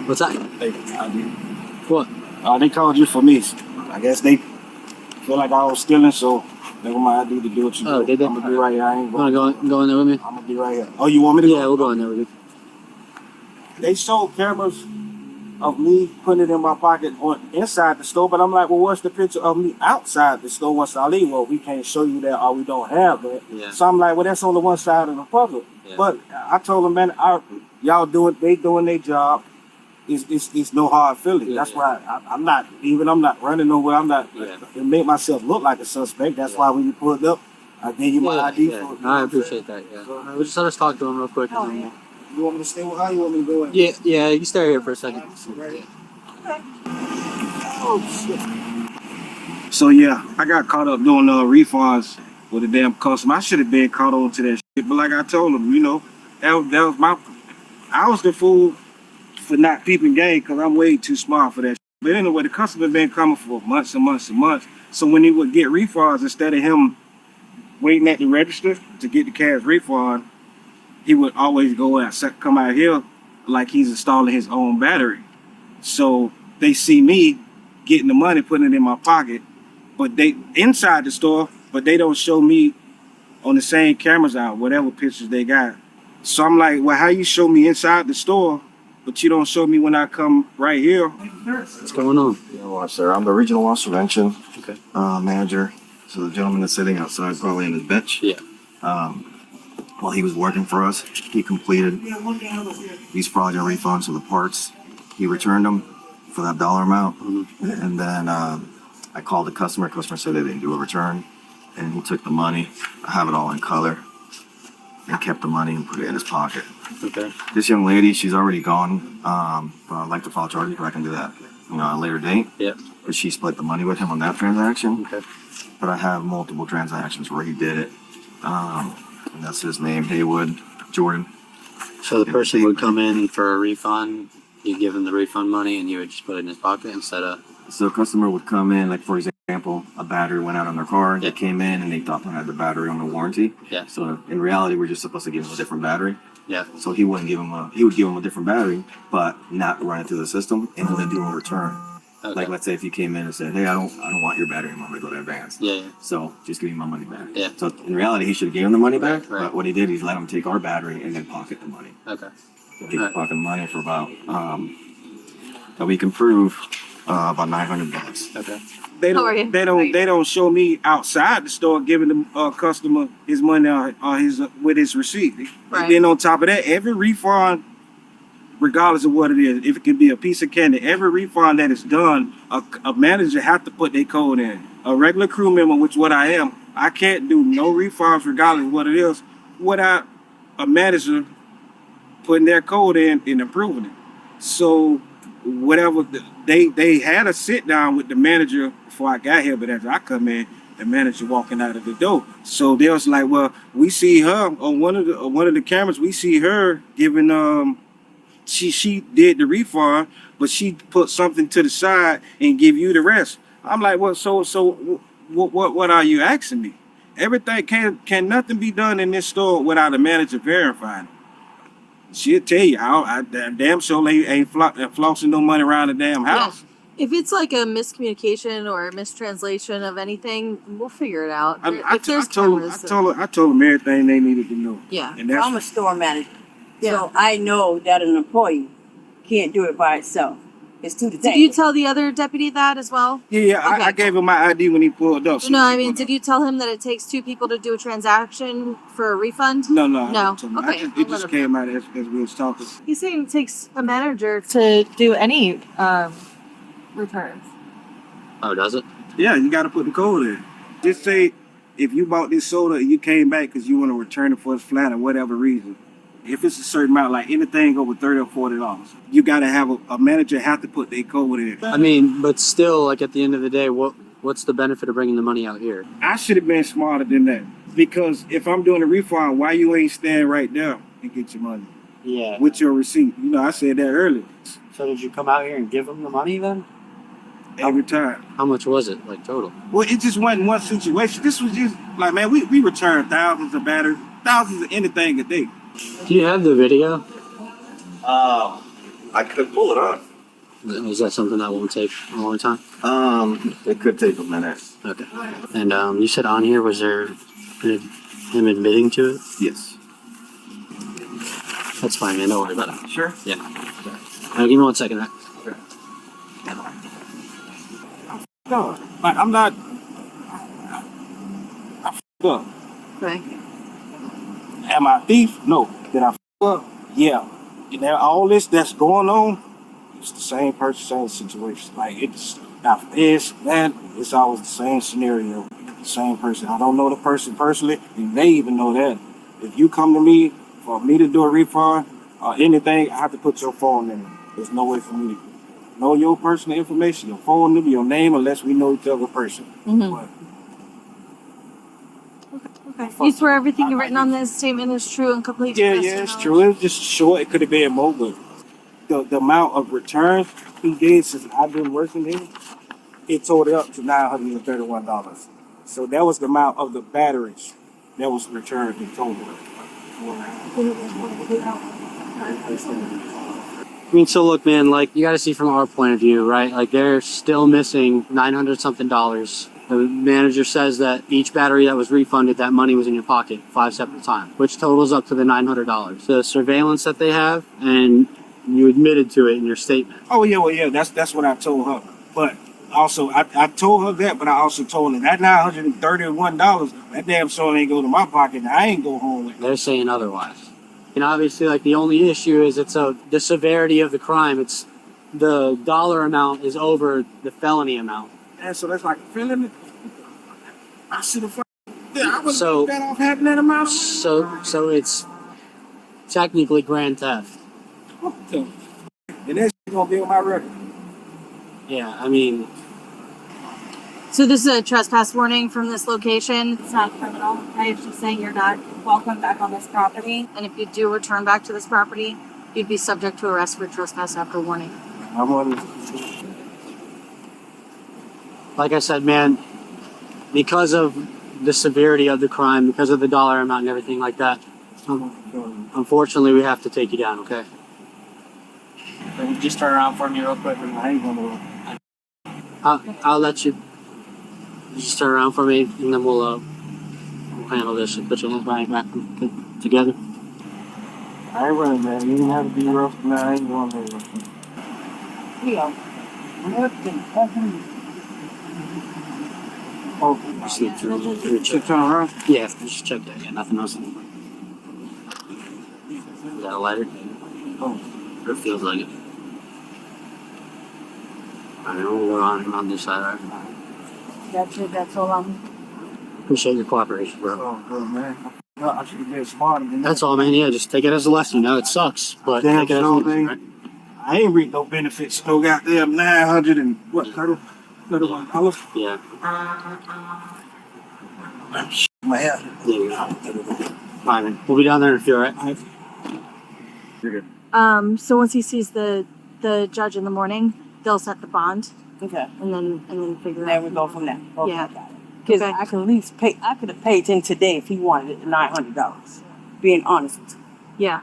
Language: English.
What's that? What? They called you for me. I guess they feel like I was stealing, so they want my ID to do what you do. Oh, did they? I'm gonna be right here. I ain't Want to go in there with me? I'm gonna be right here. Oh, you want me to go? Yeah, we'll go in there with you. They showed cameras of me putting it in my pocket on inside the store, but I'm like, well, what's the picture of me outside the store once I leave? Well, we can't show you that, or we don't have that. Yeah. So I'm like, well, that's on the one side of the puzzle. Yeah. But I told them, man, y'all doing their job. It's no hard feeling. That's why I'm not running nowhere. I'm not. It made myself look like a suspect. That's why when you pulled up, I gave you my ID. For I appreciate that. Yeah. So, we just let us talk to him real quick. And then, you want me to stay with her? You want me to go in? Yeah, you stay here for a second. Right. Oh shit. So yeah, I got caught up doing refunds with a damn customer. I should have been caught on to that shit, but like I told him, that was I was the fool for not peeping game because I'm way too smart for that shit. But anyway, the customer been coming for months and months and months. So when he would get refunds, instead of him waiting at the register to get the cash refund, he would always come out here like he's installing his own battery. So they see me getting the money, putting it in my pocket, but they inside the store, but they don't show me on the same cameras out, whatever pictures they got. So I'm like, well, how you show me inside the store, but you don't show me when I come right here? What's going on? You know what, sir? I'm the regional loss prevention Okay. manager. So the gentleman is sitting outside, probably on his bench. Yeah. While he was working for us, he completed these fraudulent refunds for the parts. He returned them for that dollar amount. Mm-hmm. And then I called the customer. Customer said they didn't do a return. And he took the money. I have it all in color. And kept the money and put it in his pocket. Okay. This young lady, she's already gone. But I'd like to file charges, but I can do that at a later date. Yeah. But she split the money with him on that transaction. Okay. But I have multiple transactions where he did it. And that's his name, Haywood Jordan. So the person would come in for a refund, you give him the refund money, and you would just put it in his pocket instead of... So a customer would come in, like for example, a battery went out on their car. They came in and they thought they had the battery on the warranty. Yeah. So in reality, we're just supposed to give him a different battery. Yeah. So he would give him a different battery, but not run it through the system and only do a return. Okay. Like let's say if you came in and said, hey, I don't want your battery, I'm gonna go to advance. Yeah. So just give me my money back. Yeah. So in reality, he should have given him the money back. Right. But what he did, he's let him take our battery and then pocket the money. Okay. So he pocketed the money for about that we can prove about $900. Okay. They don't show me outside the store giving the customer his money or his with his receipt. Right. And then on top of that, every refund, regardless of what it is, if it can be a piece of candy, every refund that is done, a manager have to put their code in. A regular crew member, which what I am, I can't do no refunds regardless of what it is without a manager putting their code in and approving it. So whatever they had a sit down with the manager before I got here, but as I come in, the manager walking out of the door. So they was like, well, we see her on one of the cameras. We see her giving she did the refund, but she put something to the side and give you the rest. I'm like, well, so what are you asking me? Everything can nothing be done in this store without a manager verifying it. She'll tell you, I damn sure ain't flossing no money around the damn house. Yeah. If it's like a miscommunication or a mistranslation of anything, we'll figure it out. I told them everything they needed to know. Yeah. And that's, I'm a store manager, so I know that an employee can't do it by itself. It's to the Did you tell the other deputy that as well? Yeah, Okay. I gave him my ID when he pulled up. No, I mean, did you tell him that it takes two people to do a transaction for a refund? No. No. Okay. It just came out as we was talking. He's saying it takes a manager to do any returns. Oh, does it? Yeah, you got to put the code in. Just say if you bought this soda and you came back because you want to return it for its flat or whatever reason. If it's a certain amount, like anything over $30 or $40, you got to have a manager have to put their code in. I mean, but still, like at the end of the day, what's the benefit of bringing the money out here? I should have been smarter than that. Because if I'm doing a refund, why you ain't stand right there and get your money? Yeah. With your receipt. I said that earlier. So did you come out here and give them the money then? Every time. How much was it, like total? Well, it just wasn't one situation. This was just like, man, we returned thousands of batteries, thousands of anything a day. Do you have the video? I could pull it off. Is that something that won't take a long time? It could take a minute. Okay. And you said on here, was there him admitting to it? Yes. That's fine, man. Don't worry about it. Sure. Yeah. Give me 1 second. No, like I'm not. I f***ed up. Okay. Am I a thief? No. Did I f*** up? Yeah. And then all this that's going on, it's the same person, same situation. Like it's not this, that. It's always the same scenario. The same person. I don't know the person personally, and they even know that. If you come to me for me to do a refund or anything, I have to put your phone in. There's no way for me to know your personal information, your phone number, your name, unless we know each other person. Mm-hmm. But, Okay. You swear everything you've written on this statement is true and complete? to yeah, the best of yeah, your it's knowledge? true. It was just short. It could have been more, but the amount of returns he gave since I've been working here, it totaled up to $931. So that was the amount of the batteries that was returned in total. I mean, so look, man, like, you gotta see from our point of view, right? Like, they're still missing $900 something. The manager says that each battery that was refunded, that money was in your pocket 5 separate times, which totals up to the $900. The surveillance that they have, and you admitted to it in your statement. Oh yeah, well yeah, that's what I told her. But also I told her that, but I also told her that $931, that damn sure ain't go to my pocket and I ain't go home with it. They're saying otherwise. And obviously, like, the only issue is the severity of the crime. It's the dollar amount is over the felony amount. And so that's like feeling. I should have. I was So- better off having that amount. So it's technically grand theft. And that's gonna be on my record. Yeah, I mean, So this is a trespass warning from this location. It's not criminal. Right? It's just saying you're not welcome back on this property. And if you do return back to this property, you'd be subject to arrest for trespass after warning. I'm on. like I said, man, because of the severity of the crime, because of the dollar amount and everything like that, unfortunately, we have to take you down, okay? Just turn around for me real quick, and I ain't gonna. I'll let you just turn around for me, and then we'll handle this and put your hands behind your back together. I ain't running, man. You didn't have to be rough, man. I ain't going there. Yeah. Oh, Just need to should turn around. yeah, just check that. Yeah, nothing else. Is that a lighter? Oh. It feels like it. Alright, we'll go on this side, alright? That's it. That's all I'm. Appreciate your cooperation, bro. Oh, good, man. No, I should have been smarter than that. That's all, man. Yeah, just take it as a lesson. You know, it sucks, but Damn, take it as a so, lesson, man. right? I ain't read no benefits. No goddamn 900 and what? $31. Yeah. My head. There you go. Alright, man. We'll be down there in a few, alright? So once he sees the judge in the morning, they'll set the bond Okay. and then figure There out. we go from there. Okay, Yeah. Because Okay. I could at least pay. I could have paid him today if he wanted it, $900. Being honest with you. Yeah.